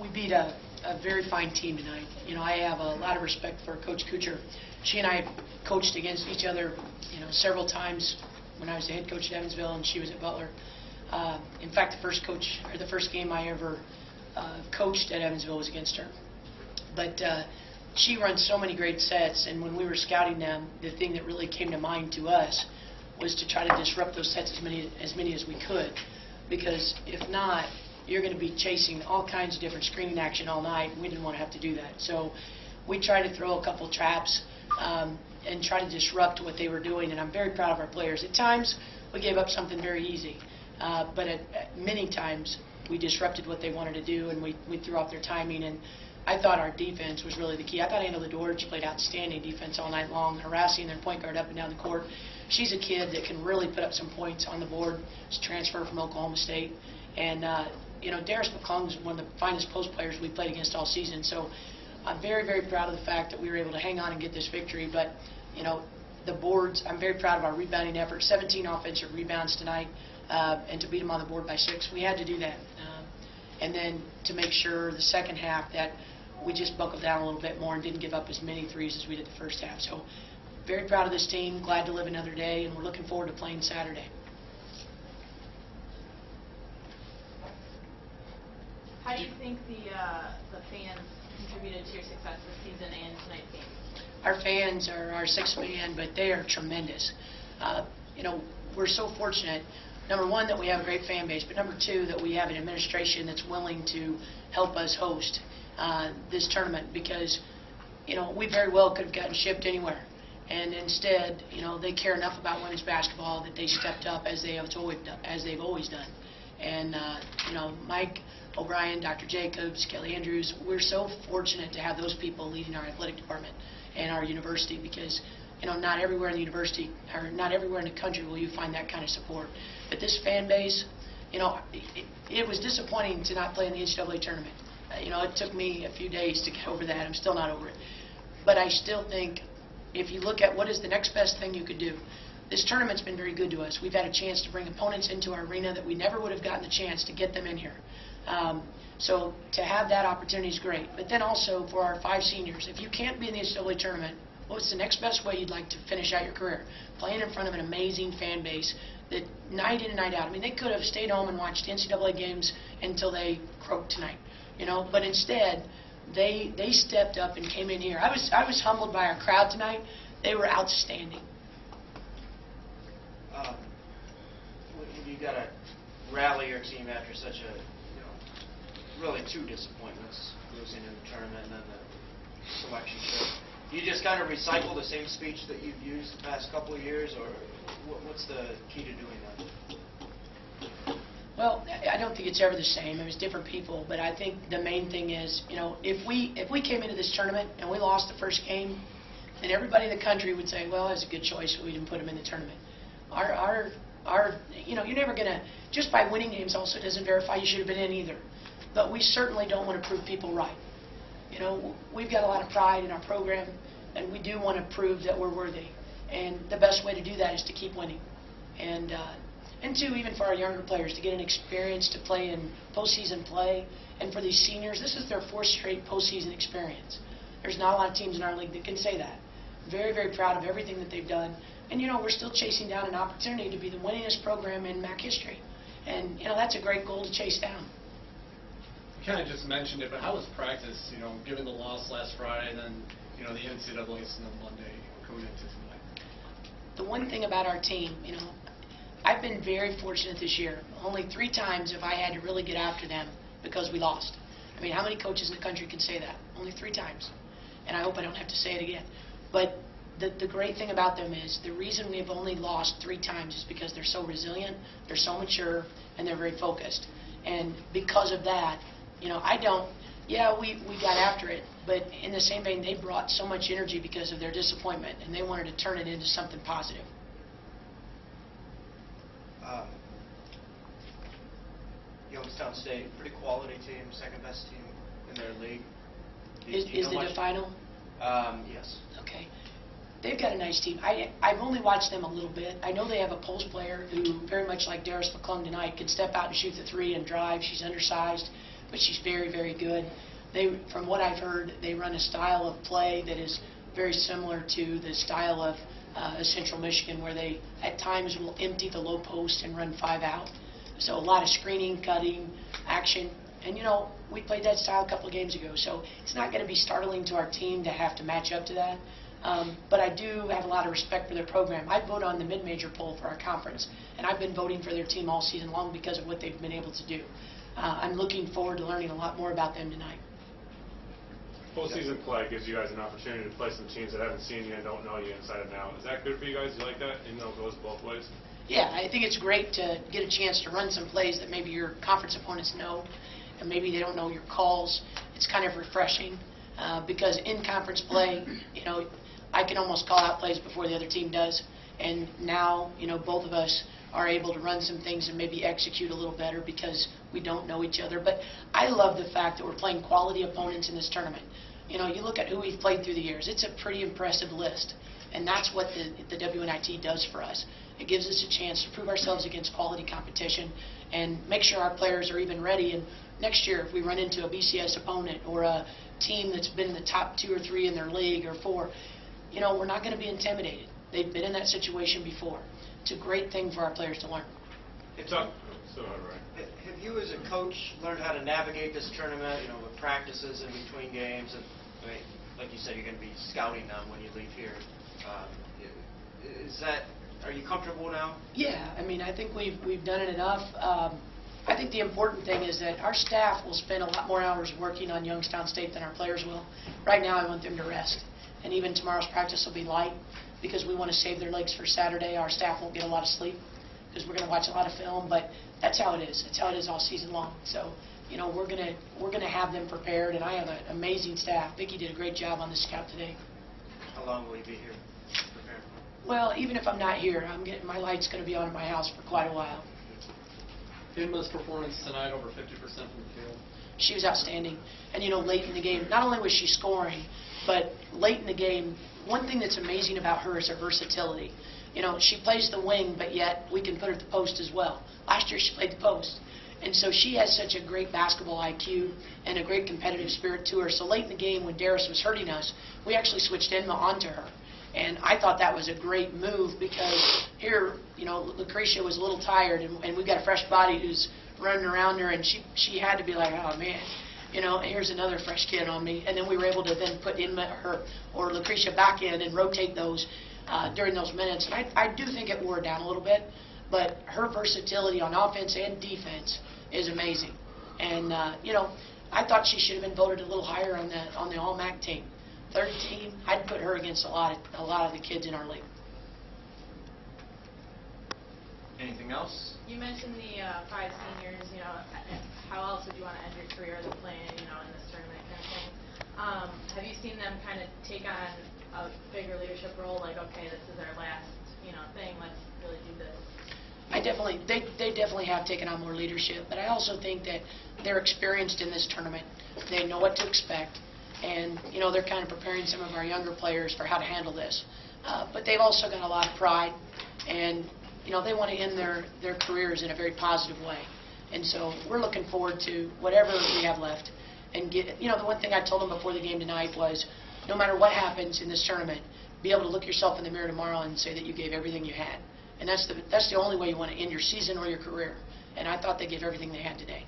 We beat a very fine team tonight. You know, I have a lot of respect for Coach Kuchar. She and I coached against each other, you know, several times when I was the head coach at Evansville and she was at Butler. In fact, the first game I ever coached at Evansville was against her. But she runs so many great sets, and when we were scouting them, the thing that really came to mind to us was to try to disrupt those sets as many as we could, because if not, you're going to be chasing all kinds of different screening action all night, and we didn't want to have to do that. So we tried to throw a couple traps and try to disrupt what they were doing, and I'm very proud of our players. At times, we gave up something very easy, but at many times, we disrupted what they wanted to do, and we threw off their timing. And I thought our defense was really the key. I thought Anna Ladorge played outstanding defense all night long, harassing their point guard up and down the court. She's a kid that can really put up some points on the board. She's transferred from Oklahoma State. And, you know, Darius McClung is one of the finest post players we played against all season. So I'm very, very proud of the fact that we were able to hang on and get this victory. But, you know, the boards, I'm very proud of our rebounding effort. 17 offensive rebounds tonight, and to beat them on the board by 6. We had to do that. And then to make sure the second half that we just buckled down a little bit more and didn't give up as many threes as we did the first half. So very proud of this team, glad to live another day, and we're looking forward to playing Saturday. How do you think the fans contributed to your success this season and tonight's game? Our fans are our sixth man, but they are tremendous. You know, we're so fortunate, number one, that we have a great fan base, but number two, that we have an administration that's willing to help us host this tournament, because, you know, we very well could have gotten shipped anywhere. And instead, you know, they care enough about women's basketball that they stepped up as they've always done. And, you know, Mike O'Brien, Dr. Jacobs, Kelly Andrews, we're so fortunate to have those people leading our athletic department and our university, because, you know, not everywhere in the university, or not everywhere in the country will you find that kind of support. But this fan base, you know, it was disappointing to not play in the NCAA tournament. You know, it took me a few days to get over that. I'm still not over it. But I still think if you look at what is the next best thing you could do, this tournament's been very good to us. We've had a chance to bring opponents into our arena that we never would have gotten the chance to get them in here. So to have that opportunity is great. But then also for our 5 seniors, if you can't be in the NCAA tournament, what's the next best way you'd like to finish out your career? Playing in front of an amazing fan base that night in and night out. I mean, they could have stayed home and watched NCAA games until they croaked tonight, you know. But instead, they stepped up and came in here. I was humbled by our crowd tonight. They were outstanding. You got to rally your team after such a, you know, really 2 disappointments, losing in the tournament and then the selection trip. Do you just kind of recycle the same speech that you've used the past couple of years, or what's the key to doing that? Well, I don't think it's ever the same. It was different people, but I think the main thing is, you know, if we came into this tournament and we lost the first game, then everybody in the country would say, well, that's a good choice, we didn't put them in the tournament. You know, you're never going to, just by winning games also doesn't verify you should have been in either. But we certainly don't want to prove people right. You know, we've got a lot of pride in our program, and we do want to prove that we're worthy. And the best way to do that is to keep winning. And two, even for our younger players, to get an experience to play in postseason play. And for these seniors, this is their 4th straight postseason experience. There's not a lot of teams in our league that can say that. Very, very proud of everything that they've done. And, you know, we're still chasing down an opportunity to be the winningest program in MAC history. And, you know, that's a great goal to chase down. You kind of just mentioned it, but how was practice, you know, given the loss last Friday and then, you know, the NCAA's on Monday coming into tonight? The one thing about our team, you know, I've been very fortunate this year. Only 3 times have I had to really get after them because we lost. I mean, how many coaches in the country can say that? Only 3 times. And I hope I don't have to say it again. But the great thing about them is the reason we've only lost 3 times is because they're so resilient, they're so mature, and they're very focused. And because of that, you know, we got after it, but in the same vein, they brought so much energy because of their disappointment, and they wanted to turn it into something positive. Youngstown State, pretty quality team, 2nd best team in their league. Is it a final? Yes. Okay. They've got a nice team. I've only watched them a little bit. I know they have a post player who, very much like Darius McClung tonight, can step out and shoot the 3 and drive. She's undersized. but she's very, very good. From what I've heard, they run a style of play that is very similar to the style of Central Michigan, where they at times will empty the low post and run 5 out. So a lot of screening, cutting, action. And, we played that style a couple of games ago, so it's not going to be startling to our team to have to match up to that. But I do have a lot of respect for their program. I vote on the mid-major poll for our conference, and I've been voting for their team all season long because of what they've been able to do. I'm looking forward to learning a lot more about them tonight. Postseason play gives you guys an opportunity to play some teams that haven't seen you and don't know you inside and out. Is that good for you guys? Do you like that? Even though it goes both ways? Yeah, I think it's great to get a chance to run some plays that maybe your conference opponents know, and maybe they don't know your calls. It's kind of refreshing because in conference play, I can almost call out plays before the other team does, and now, both of us are able to run some things and maybe execute a little better because we don't know each other. But I love the fact that we're playing quality opponents in this tournament. You look at who we've played through the years. It's a pretty impressive list, and that's what the WNIT does for us. It gives us a chance to prove ourselves against quality competition and make sure our players are even ready. And next year, if we run into a BCS opponent or a team that's been in the top 2 or 3 in their league or 4, we're not going to be intimidated. They've been in that situation before. It's a great thing for our players to learn. Have you as a coach learned how to navigate this tournament, with practices in between games? And, like you said, you're going to be scouting them when you leave here. Are you comfortable now? Yeah, I think we've done it enough. I think the important thing is that our staff will spend a lot more hours working on Youngstown State than our players will. Right now, I want them to rest. And even tomorrow's practice will be light because we want to save their legs for Saturday. Our staff won't get a lot of sleep because we're going to watch a lot of film, but that's how it is. That's how it is all season long. So, we're going to have them prepared, and I have an amazing staff. Vicki did a great job on the scout today. How long will you be here preparing? Well, even if I'm not here, my light's going to be on in my house for quite a while. Inma's performance tonight, over 50% from the field. She was outstanding. And, late in the game, not only was she scoring, but late in the game, one thing that's amazing about her is her versatility. She plays the wing, but yet we can put her at the post as well. Last year she played the post. And so she has such a great basketball IQ and a great competitive spirit to her. So late in the game when Darius was hurting us, we actually switched Inma onto her. And I thought that was a great move because here, Lucretia was a little tired, and we've got a fresh body who's running around her, and she had to be like, oh, man, here's another fresh kid on me. And then we were able to then put Inma or Lucretia back in and rotate those during those minutes. And I do think it wore down a little bit, but her versatility on offense and defense is amazing. And, I thought she should have been voted a little higher on the All-MAC team. Third team, I'd put her against a lot of the kids in our league. Anything else? You mentioned the 5 seniors. How else would you want to end your career than playing, in this tournament kind of thing? Have you seen them kind of take on a bigger leadership role? Like, okay, this is our last, thing. Let's really do this. They definitely have taken on more leadership, but I also think that they're experienced in this tournament. They know what to expect, and they're kind of preparing some of our younger players for how to handle this. But they've also got a lot of pride, and they want to end their careers in a very positive way. And so we're looking forward to whatever we have left. And the one thing I told them before the game tonight was, no matter what happens in this tournament, be able to look yourself in the mirror tomorrow and say that you gave everything you had. And that's the only way you want to end your season or your career. And I thought they gave everything they had today.